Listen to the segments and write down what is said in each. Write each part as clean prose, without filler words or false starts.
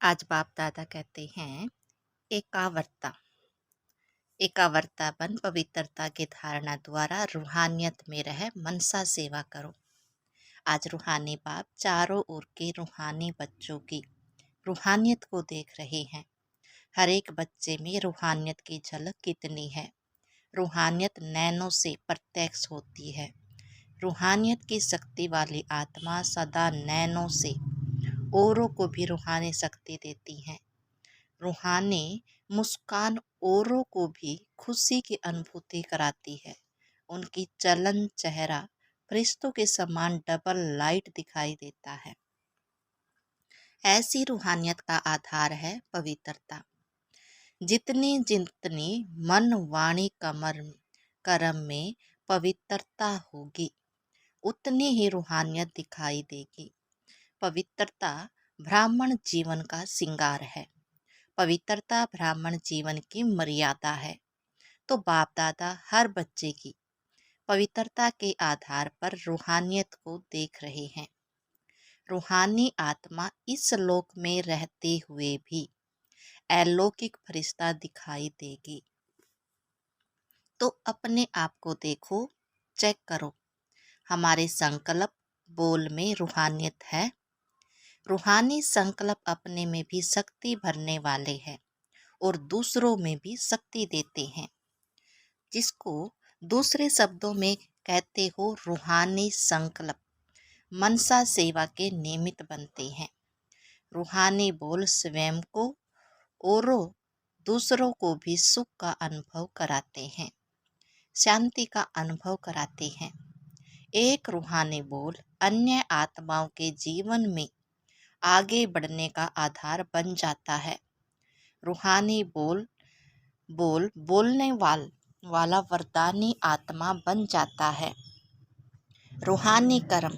आज बाप दादा कहते हैं एकावर्ता। एकावर्ता बन पवित्रता की धारणा द्वारा रूहानियत में रह मनसा सेवा करो। आज रूहानी बाप चारों ओर के रूहानी बच्चों की रूहानियत को देख रहे हैं। हर एक बच्चे में रूहानियत की झलक कितनी है। रूहानियत नैनों से प्रत्यक्ष होती है। रूहानियत की शक्ति वाली आत्मा सदा नैनों से औरों को भी रूहानी शक्ति देती है। रूहानी मुस्कान औरों को भी खुशी की अनुभूति कराती है। उनकी चलन चेहरा फरिश्तों के समान डबल लाइट दिखाई देता है। ऐसी रूहानियत का आधार है पवित्रता। जितनी जितनी मन वाणी कर्म में पवित्रता होगी, उतनी ही रूहानियत दिखाई देगी। पवित्रता ब्राह्मण जीवन का श्रृंगार है। पवित्रता ब्राह्मण जीवन की मर्यादा है। तो बाप दादा हर बच्चे की पवित्रता के आधार पर रूहानियत को देख रहे हैं। रूहानी आत्मा इस लोक में रहते हुए भी अलौकिक फरिश्ता दिखाई देगी। तो अपने आप को देखो, चेक करो, हमारे संकल्प बोल में रूहानियत है। रूहानी संकल्प अपने में भी शक्ति भरने वाले हैं और दूसरों में भी शक्ति देते हैं, जिसको दूसरे शब्दों में कहते हो रूहानी संकल्प मनसा सेवा के निमित्त बनते हैं। रूहानी बोल स्वयं को और दूसरों को भी सुख का अनुभव कराते हैं, शांति का अनुभव कराते हैं। एक रूहानी बोल अन्य आत्माओं के जीवन में आगे बढ़ने का आधार बन जाता है। रूहानी बोलने वाला वरदानी आत्मा बन जाता है। रूहानी कर्म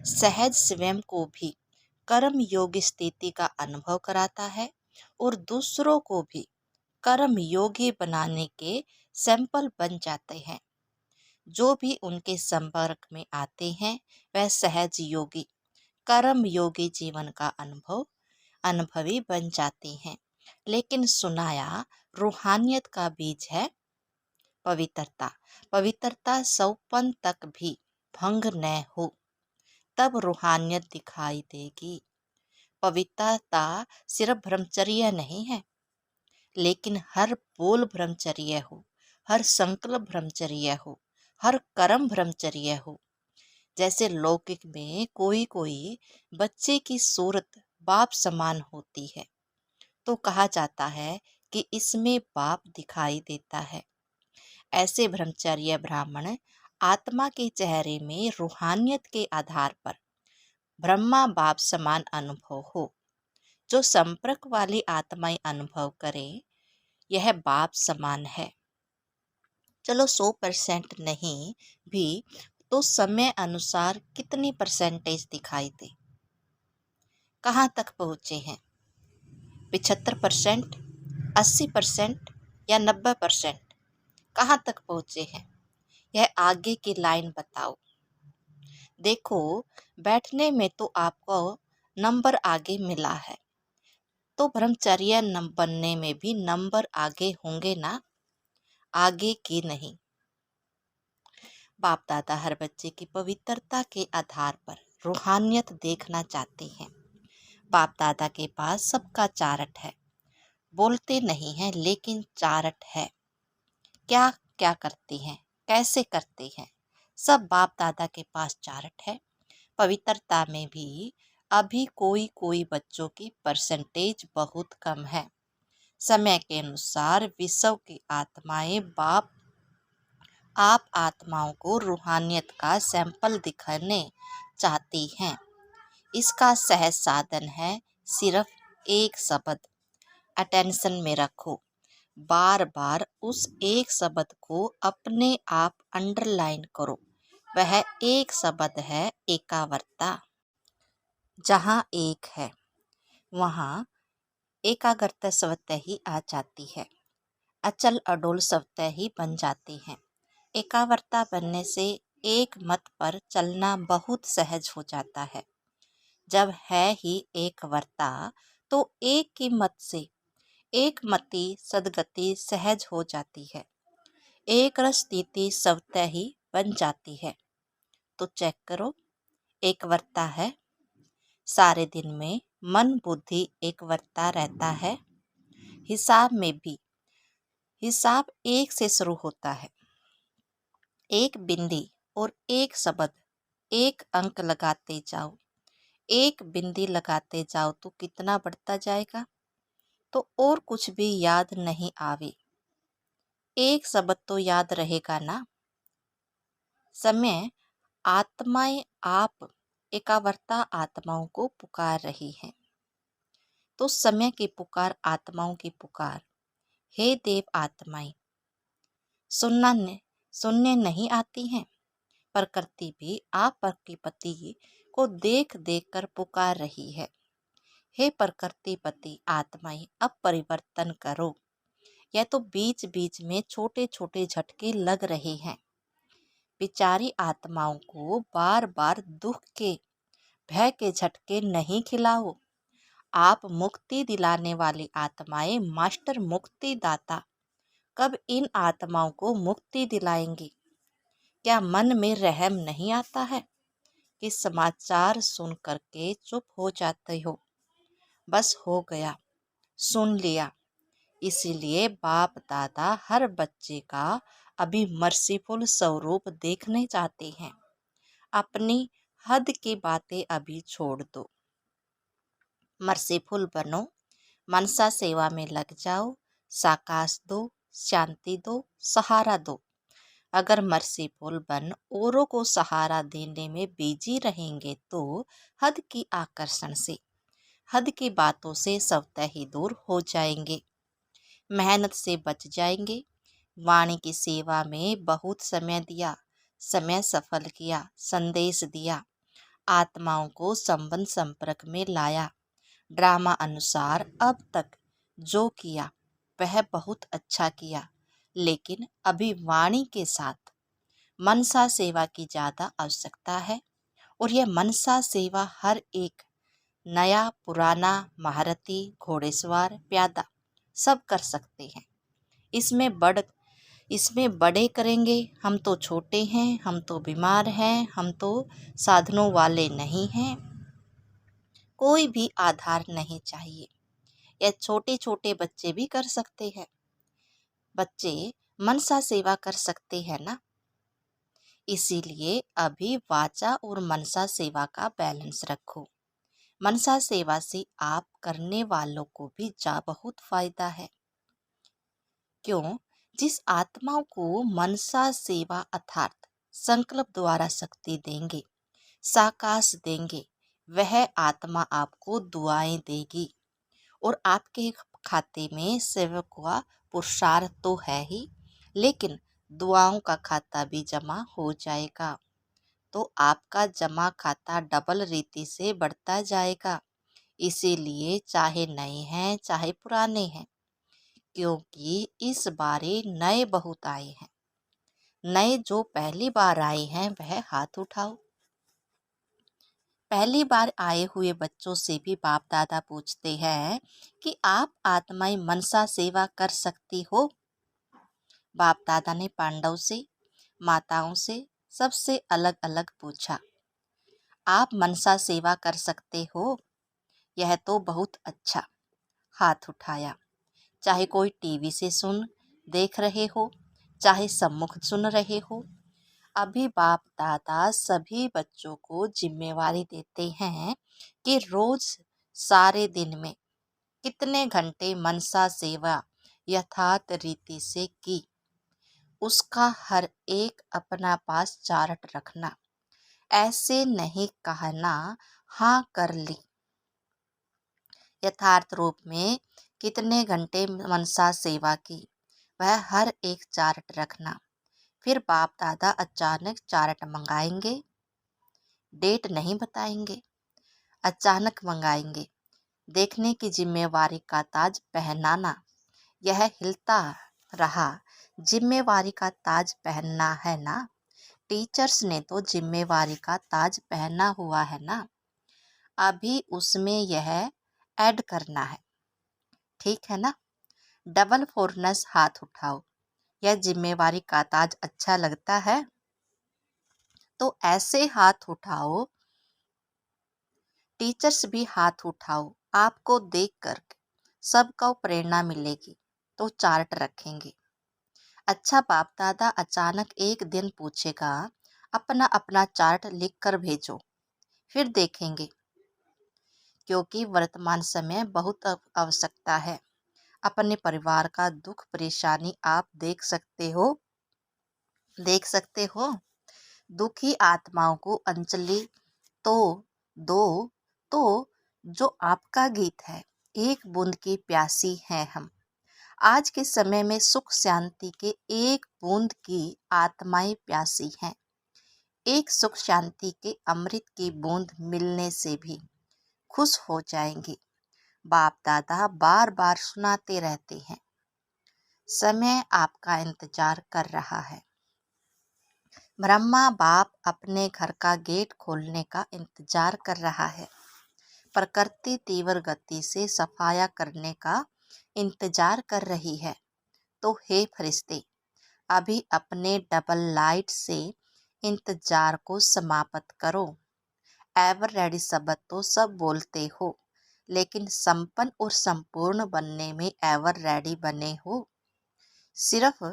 सहज स्वयं को भी कर्म योगी स्थिति का अनुभव कराता है और दूसरों को भी कर्म योगी बनाने के सैंपल बन जाते हैं। जो भी उनके संपर्क में आते हैं वह सहज योगी कर्म योगी जीवन का अनुभवी बन जाते हैं। लेकिन सुनाया रूहानियत का बीज है पवित्रता। पवित्रता सौपन तक भी भंग न हो, तब रूहानियत दिखाई देगी। पवित्रता सिर्फ ब्रह्मचर्य नहीं है, लेकिन हर बोल ब्रह्मचर्य हो, हर संकल्प ब्रह्मचर्य हो, हर कर्म ब्रह्मचर्य हो। जैसे लौकिक में कोई बच्चे की सूरत बाप समान होती है, तो कहा जाता है कि इसमें बाप दिखाई देता है। ऐसे ब्रह्मचर्य ब्राह्मण आत्मा के चेहरे में रूहानियत के आधार पर ब्रह्मा बाप समान अनुभव हो। जो संपर्क वाली आत्माएं अनुभव करें, यह बाप समान है। चलो 100% नहीं भी तो समय अनुसार कितनी परसेंटेज दिखाई दे। कहाँ तक पहुँचे हैं? 75%, 80% या 90%? कहाँ तक पहुँचे हैं? यह आगे की लाइन बताओ। देखो, बैठने में तो आपको नंबर आगे मिला है, तो ब्रह्मचर्य बनने में भी नंबर आगे होंगे ना? आगे की नहीं। बाप दादा हर बच्चे की पवित्रता के आधार पर रूहानियत देखना चाहते हैं। बाप दादा के पास सबका चार्ट है। बोलते नहीं हैं, लेकिन चार्ट है। क्या क्या करते हैं, कैसे करते हैं, सब बाप दादा के पास चार्ट है। पवित्रता में भी अभी कोई बच्चों की परसेंटेज बहुत कम है। समय के अनुसार विश्व की आत्माएं आप आत्माओं को रूहानियत का सैंपल दिखाने चाहती हैं। इसका सहज साधन है सिर्फ एक शब्द। अटेंशन में रखो। बार बार उस एक शब्द को अपने आप अंडरलाइन करो। वह एक शब्द है एकाग्रता। जहाँ एक है, वहाँ एकाग्रता स्वतः ही आ जाती है। अचल अडोल स्वतः ही बन जाती हैं। एकाग्रता बनने से एक मत पर चलना बहुत सहज हो जाता है। जब है ही एकाग्रता, तो एक की मत से एक मति सदगति सहज हो जाती है, एक रस स्थिति स्वतः ही बन जाती है। तो चेक करो, एक वर्ता है, सारे दिन में मन बुद्धि एक वर्ता रहता है। हिसाब में भी हिसाब एक से शुरू होता है। एक बिंदी और एक शब्द, एक अंक लगाते जाओ, एक बिंदी लगाते जाओ तो कितना बढ़ता जाएगा। तो और कुछ भी याद नहीं आवे, एक शब्द तो याद रहेगा ना। समय आत्माएं आप एकावर्ता आत्माओं को पुकार रही हैं। तो समय की पुकार आत्माओं की पुकार, हे देव आत्माएं, सुनने नहीं आती हैं, प्रकृति भी आप प्रकृति को देख देख कर पुकार रही है। हे प्रकृति पति आत्माएं, अब परिवर्तन करो। यह तो बीच बीच में छोटे छोटे झटके लग रहे हैं। बिचारी आत्माओं को बार बार दुख के भय के झटके नहीं खिलाओ। आप मुक्ति दिलाने वाली आत्माएं, मास्टर मुक्ति दाता, कब इन आत्माओं को मुक्ति दिलाएंगे। क्या मन में रहम नहीं आता है कि समाचार सुन करके चुप हो जाते हो। बस हो गया, सुन लिया। इसीलिए बाप दादा हर बच्चे का अभी मर्सीफुल स्वरूप देखने चाहते हैं। अपनी हद की बातें अभी छोड़ दो, मर्सीफुल बनो, मनसा सेवा में लग जाओ, साकाश दो, शांति दो, सहारा दो। अगर मर्सीफुल बन औरों को सहारा देने में बिजी रहेंगे तो हद की आकर्षण से, हद की बातों से स्वतः ही दूर हो जाएंगे, मेहनत से बच जाएंगे। वाणी की सेवा में बहुत समय दिया, समय सफल किया, संदेश दिया, आत्माओं को संबंध संपर्क में लाया। ड्रामा अनुसार अब तक जो किया वह बहुत अच्छा किया, लेकिन अभी वाणी के साथ मनसा सेवा की ज़्यादा आवश्यकता है। और यह मनसा सेवा हर एक नया पुराना महारथी घोड़ेसवार प्यादा सब कर सकते हैं। इसमें बड़े करेंगे, हम तो छोटे हैं, हम तो बीमार हैं, हम तो साधनों वाले नहीं हैं, कोई भी आधार नहीं चाहिए। यह छोटे छोटे बच्चे भी कर सकते हैं। बच्चे मनसा सेवा कर सकते हैं ना। इसीलिए अभी वाचा और मनसा सेवा का बैलेंस रखो। मनसा सेवा से आप करने वालों को भी बहुत फायदा है। क्यों? जिस आत्माओं को मनसा सेवा अर्थात संकल्प द्वारा शक्ति देंगे, साकाश देंगे, वह आत्मा आपको दुआएं देगी। और आपके खाते में सेवक का पुरुषार्थ तो है ही, लेकिन दुआओं का खाता भी जमा हो जाएगा। तो आपका जमा खाता डबल रीति से बढ़ता जाएगा। इसीलिए चाहे नए हैं चाहे पुराने हैं, क्योंकि इस बारे नए बहुत आए हैं। नए जो पहली बार आए हैं वह हाथ उठाओ। पहली बार आए हुए बच्चों से भी बाप दादा पूछते हैं कि आप आत्माएं मनसा सेवा कर सकती हो। बाप दादा ने पांडव से, माताओं से सबसे अलग अलग पूछा, आप मनसा सेवा कर सकते हो? यह तो बहुत अच्छा। हाथ उठाया। चाहे कोई टीवी से देख रहे हो, चाहे सम्मुख सुन रहे हो। अभी बाप दादा सभी बच्चों को जिम्मेवारी देते हैं कि रोज सारे दिन में कितने घंटे मनसा सेवा यथार्थ रीति से की, उसका हर एक अपना पास चार्ट रखना। ऐसे नहीं कहना हाँ कर ली। यथार्थ रूप में कितने घंटे मनसा सेवा की, वह हर एक चार्ट रखना। फिर बाप दादा अचानक चार्ट मंगाएंगे, डेट नहीं बताएंगे, अचानक मंगाएंगे। देखने की जिम्मेवारी का ताज पहनाना। यह हिलता रहा, जिम्मेवारी का ताज पहनना है ना। टीचर्स ने तो जिम्मेवारी का ताज पहना हुआ है ना। अभी उसमें यह ऐड करना है। ठीक है ना? डबल फोरनेस हाथ उठाओ। यह जिम्मेवारी का ताज अच्छा लगता है? तो ऐसे हाथ उठाओ। टीचर्स भी हाथ उठाओ। आपको देखकर सबको प्रेरणा मिलेगी तो चार्ट रखेंगे। अच्छा, बाप दादा अचानक एक दिन पूछेगा, अपना अपना चार्ट लिख कर भेजो, फिर देखेंगे। क्योंकि वर्तमान समय बहुत आवश्यकता है। अपने परिवार का दुख परेशानी आप देख सकते हो। दुखी आत्माओं को अंजलि तो दो। तो जो आपका गीत है, एक बूंद की प्यासी हैं हम। आज के समय में सुख शांति के एक बूंद की आत्माएं प्यासी हैं। एक सुख शांति के अमृत की बूंद मिलने से भी खुश हो जाएंगी। बाप दादा बार बार सुनाते रहते हैं, समय आपका इंतजार कर रहा है। ब्रह्मा बाप अपने घर का गेट खोलने का इंतजार कर रहा है। प्रकृति तीव्र गति से सफाया करने का इंतजार कर रही है। तो हे फरिश्ते, अभी अपने डबल लाइट से इंतजार को समाप्त करो। एवर रेडी शब्द तो सब बोलते हो, लेकिन संपन्न और संपूर्ण बनने में एवर रेडी बने हो। सिर्फ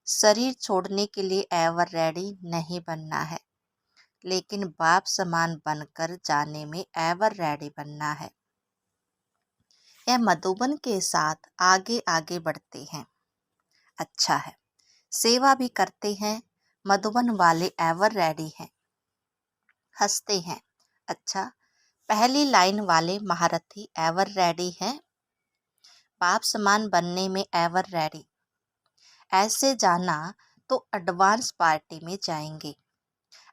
शरीर छोड़ने के लिए एवर रेडी नहीं बनना है, लेकिन बाप समान बनकर जाने में एवर रेडी बनना है। यह मधुबन के साथ आगे आगे बढ़ते हैं। अच्छा है, सेवा भी करते हैं। मधुबन वाले एवर रेडी हैं, हंसते हैं। अच्छा, पहली लाइन वाले महारथी एवर रेडी हैं, बाप समान बनने में एवर रेडी। ऐसे जाना तो एडवांस पार्टी में जाएंगे।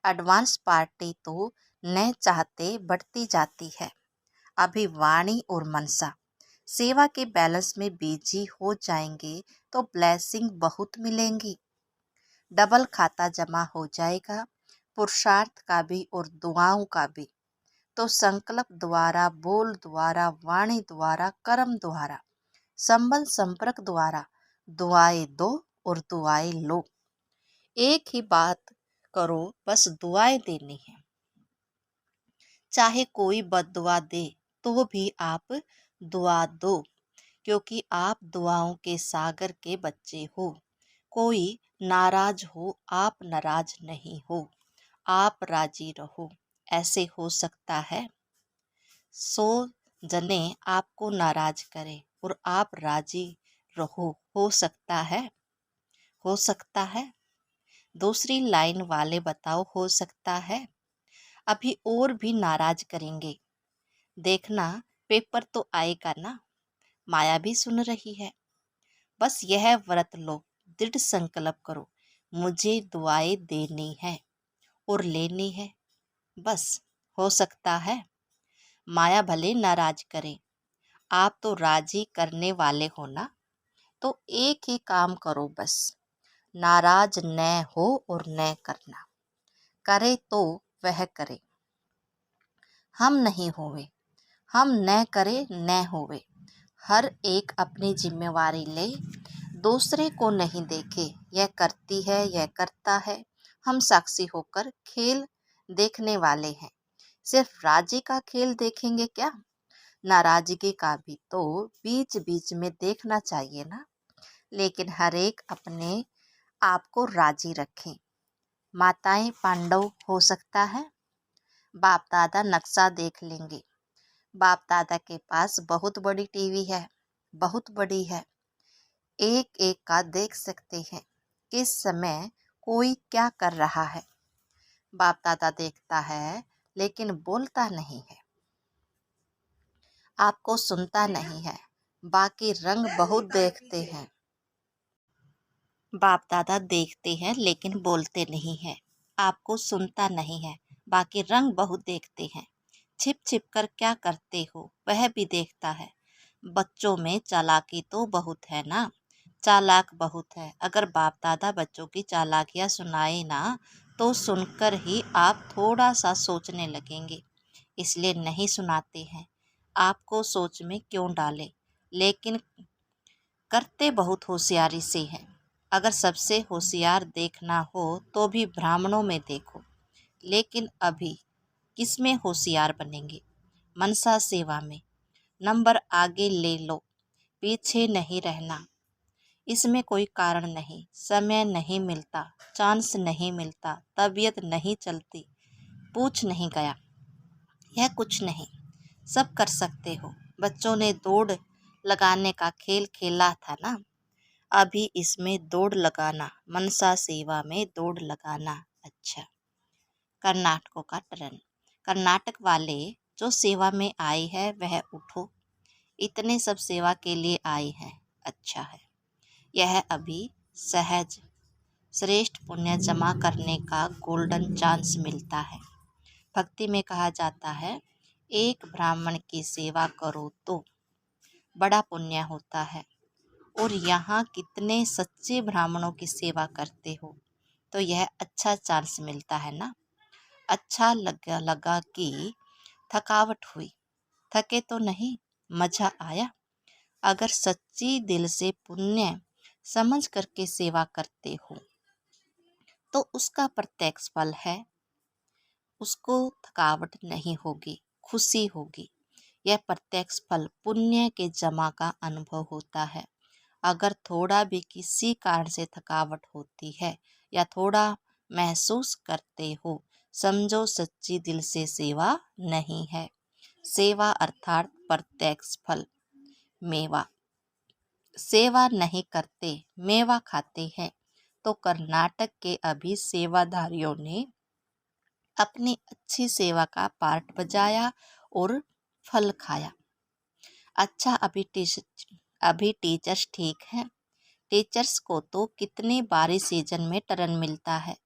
एडवांस पार्टी तो न चाहते बढ़ती जाती है। अभी वाणी और मनसा सेवा के बैलेंस में बिजी हो जाएंगे तो ब्लेसिंग बहुत मिलेंगी। डबल खाता जमा हो जाएगा, पुरुषार्थ का भी और दुआओं का भी। तो संकल्प द्वारा, बोल द्वारा, वाणी द्वारा, कर्म द्वारा, संबंध संपर्क द्वारा दुआएं दो और दुआएं लो। एक ही बात करो, बस दुआएं देनी है। चाहे कोई बद्दुआ दे तो भी आप दुआ दो, क्योंकि आप दुआओं के सागर के बच्चे हो। कोई नाराज हो, आप नाराज नहीं हो, आप राजी रहो। ऐसे हो सकता है 100 जने आपको नाराज करें और आप राजी रहो। हो सकता है? हो सकता है। दूसरी लाइन वाले बताओ, हो सकता है? अभी और भी नाराज करेंगे। देखना, पेपर तो आएगा ना। माया भी सुन रही है। बस यह व्रत लो, दृढ़ संकल्प करो, मुझे दुआएं देनी है और लेनी है। बस हो सकता है। माया भले नाराज करे, आप तो राजी करने वाले हो ना। तो एक ही काम करो, बस नाराज न हो और न करना। करे तो वह करे, हम नहीं होवे। हम न करे न होवे। हर एक अपनी जिम्मेवारी ले, दूसरे को नहीं देखे। यह करती है, यह करता है। हम साक्षी होकर खेल देखने वाले हैं। सिर्फ राजी का खेल देखेंगे क्या? नाराजगी का भी तो बीच बीच में देखना चाहिए ना। लेकिन हर एक अपने आप को राजी रखें। माताएं पांडव हो सकता है। बाप दादा नक्शा देख लेंगे। बाप दादा के पास बहुत बड़ी टीवी है, बहुत बड़ी है। एक एक का देख सकते हैं इस समय कोई क्या कर रहा है। बाप दादा देखता है लेकिन बोलता नहीं है, आपको सुनता नहीं है। बाकी रंग बहुत देखते हैं। बाप दादा देखते हैं लेकिन बोलते नहीं है, आपको सुनता नहीं है। बाकी रंग बहुत देखते हैं। छिप छिप कर क्या करते हो वह भी देखता है। बच्चों में चालाकी तो बहुत है ना, चालाक बहुत है। अगर बाप दादा बच्चों की चालाकियाँ सुनाए ना तो सुनकर ही आप थोड़ा सा सोचने लगेंगे, इसलिए नहीं सुनाते हैं। आपको सोच में क्यों डाले, लेकिन करते बहुत होशियारी से हैं। अगर सबसे होशियार देखना हो तो भी ब्राह्मणों में देखो, लेकिन अभी किसमें होशियार बनेंगे? मनसा सेवा में। नंबर आगे ले लो, पीछे नहीं रहना। इसमें कोई कारण नहीं, समय नहीं मिलता, चांस नहीं मिलता, तबीयत नहीं चलती, पूछ नहीं गया, यह कुछ नहीं, सब कर सकते हो। बच्चों ने दौड़ लगाने का खेल खेला था ना, अभी इसमें दौड़ लगाना, मनसा सेवा में दौड़ लगाना। अच्छा। कर्नाटकों का टर्न। कर्नाटक वाले जो सेवा में आए हैं वह उठो, इतने सब सेवा के लिए आए हैं। अच्छा है, यह अभी सहज श्रेष्ठ पुण्य जमा करने का गोल्डन चांस मिलता है। भक्ति में कहा जाता है, एक ब्राह्मण की सेवा करो तो बड़ा पुण्य होता है। और यहाँ कितने सच्चे ब्राह्मणों की सेवा करते हो, तो यह अच्छा चांस मिलता है ना। अच्छा लगा कि थकावट हुई, थके तो नहीं, मजा आया। अगर सच्ची दिल से पुण्य समझ करके सेवा करते हो तो उसका प्रत्यक्ष फल है, उसको थकावट नहीं होगी, खुशी होगी। यह प्रत्यक्ष फल पुण्य के जमा का अनुभव होता है। अगर थोड़ा भी किसी कारण से थकावट होती है या थोड़ा महसूस करते हो, समझो सच्ची दिल से सेवा नहीं है। सेवा अर्थात प्रत्यक्ष फल। मेवा। सेवा नहीं करते, मेवा खाते हैं। तो कर्नाटक के अभी सेवाधारियों ने अपनी अच्छी सेवा का पार्ट बजाया और फल खाया। अच्छा, अभी टीचर्स ठीक है। टीचर्स को तो कितने बारी सीजन में टर्न मिलता है।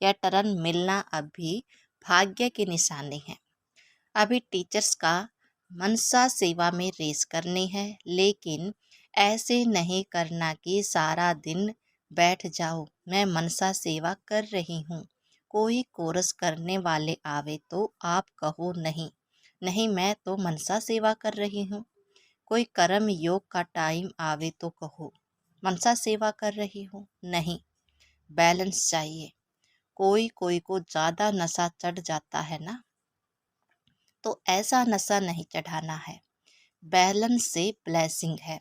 यह टर्न मिलना अभी भाग्य की निशानी है। अभी टीचर्स का मनसा सेवा में रेस करनी है, लेकिन ऐसे नहीं करना कि सारा दिन बैठ जाओ, मैं मनसा सेवा कर रही हूँ। कोई कोरस करने वाले आवे तो आप कहो नहीं, नहीं मैं तो मनसा सेवा कर रही हूँ। कोई कर्म योग का टाइम आवे तो कहो मनसा सेवा कर रही हूँ। नहीं, बैलेंस चाहिए। कोई कोई को ज़्यादा नशा चढ़ जाता है ना, तो ऐसा नशा नहीं चढ़ाना है। बैलेंस से ब्लेसिंग है,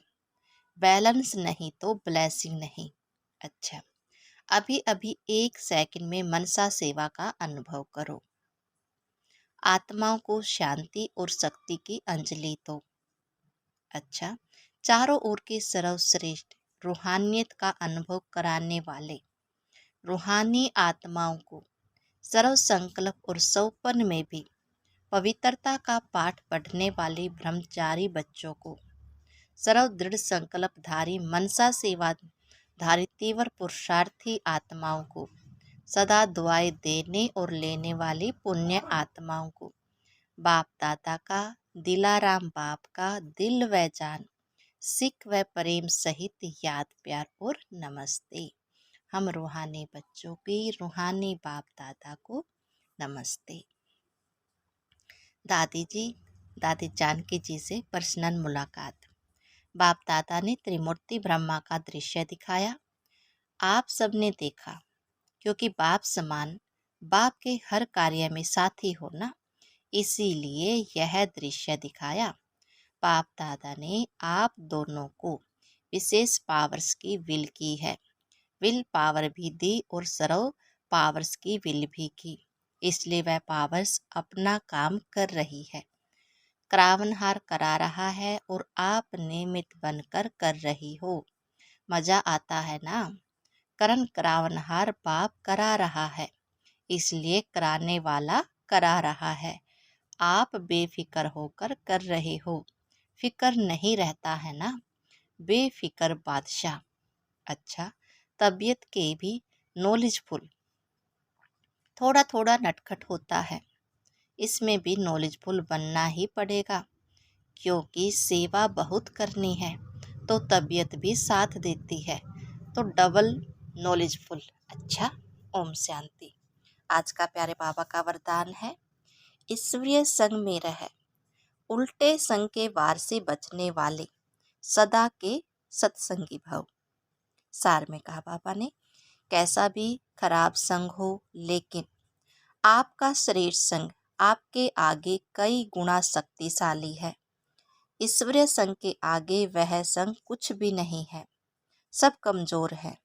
बैलेंस नहीं तो ब्लेसिंग नहीं। अच्छा, अभी अभी 1 सेकंड में मनसा सेवा का अनुभव करो। आत्माओं को शांति और शक्ति की अंजलि दो। अच्छा, चारों ओर के सर्वश्रेष्ठ रूहानियत का अनुभव कराने वाले रूहानी आत्माओं को, सर्व संकल्प और सौपन में भी पवित्रता का पाठ पढ़ने वाले ब्रह्मचारी बच्चों को, सर्व दृढ़ संकल्पधारी मनसा सेवाधारी तीव्र पुरुषार्थी आत्माओं को, सदा दुआएं देने और लेने वाली पुण्य आत्माओं को, बाप दादा का, दिलाराम बाप का दिल व जान, सिख व प्रेम सहित याद प्यार और नमस्ते। हम रूहानी बच्चों की रूहानी बाप दादा को नमस्ते। दादी जानकी जी से पर्सनल मुलाकात। बाप दादा ने त्रिमूर्ति ब्रह्मा का दृश्य दिखाया। आप सबने देखा, क्योंकि बाप समान बाप के हर कार्य में साथी हो ना, इसीलिए यह दृश्य दिखाया। बाप दादा ने आप दोनों को विशेष पावर्स की विल की है, विल पावर भी दी और सर्व पावर्स की विल भी की, इसलिए वह पावर्स अपना काम कर रही है, क्रावनहार करा रहा है और आप निमित्त बनकर कर रही हो। मजा आता है ना। करण क्रावनहार बाप करा रहा है, इसलिए कराने वाला करा रहा है। आप बेफिक्र होकर कर रहे हो, फिक्र नहीं रहता है ना, बेफिक्र बादशाह। अच्छा, तबीयत के भी नॉलेजफुल, थोड़ा थोड़ा नटखट होता है, इसमें भी नॉलेजफुल बनना ही पड़ेगा, क्योंकि सेवा बहुत करनी है तो तबीयत भी साथ देती है, तो डबल नॉलेजफुल। अच्छा, ओम शांति। आज का प्यारे बाबा का वरदान है, ईश्वरीय संग में रह, उल्टे संग के वार से बचने वाले सदा के सत्संगी भव। सार में कहा बाबा ने, कैसा भी खराब संग हो, लेकिन आपका श्रेष्ठ संग आपके आगे कई गुना शक्तिशाली है। ईश्वरीय संग के आगे वह संग कुछ भी नहीं है, सब कमजोर है।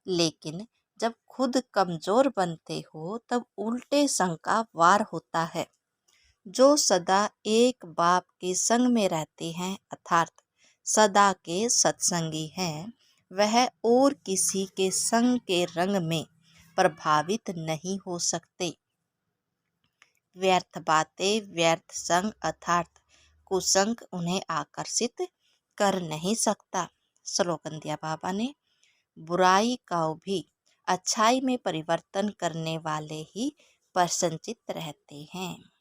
लेकिन जब खुद कमजोर बनते हो तब उल्टे संग का वार होता है। जो सदा एक बाप के संग में रहते हैं अर्थात सदा के सत्संगी हैं, वह और किसी के संग के रंग में प्रभावित नहीं हो सकते। व्यर्थ बातें, व्यर्थ संग अर्थात कुसंग उन्हें आकर्षित कर नहीं सकता। स्लोगन दिया बाबा ने, बुराई का भी अच्छाई में परिवर्तन करने वाले ही प्रसन्नचित्त रहते हैं।